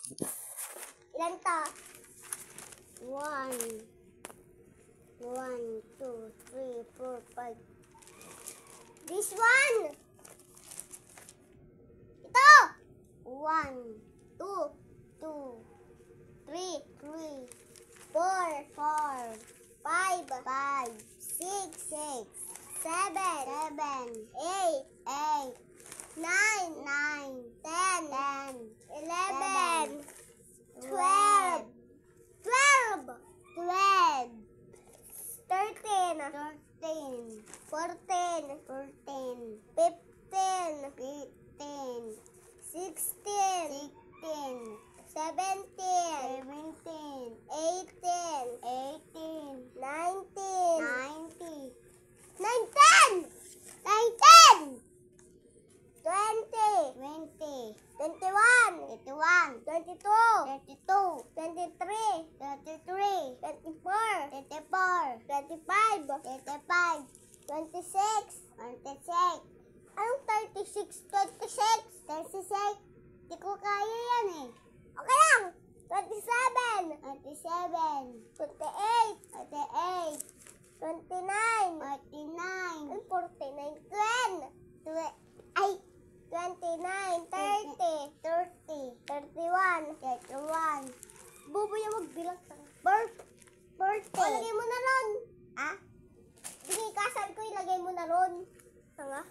Ilan to? 1, 2, 3, 4, 5. This one! Ito! 1, 2, 3, 4, 5, 6, 7, 8, 9, 10, 11, 12, 13, 14, 15, 16, 17, 18, 19, 20, 21, 22, 23, 24, 25, 26. Anong 36? 26? Di ko kaya yan eh. Okay lang. 27, 28, 29, 49, 29, 30, 31. Bubo yung magbilang. Birthday. O, lagay mo na ron. Binikasan ko, ilagay mo na ron. Tanga.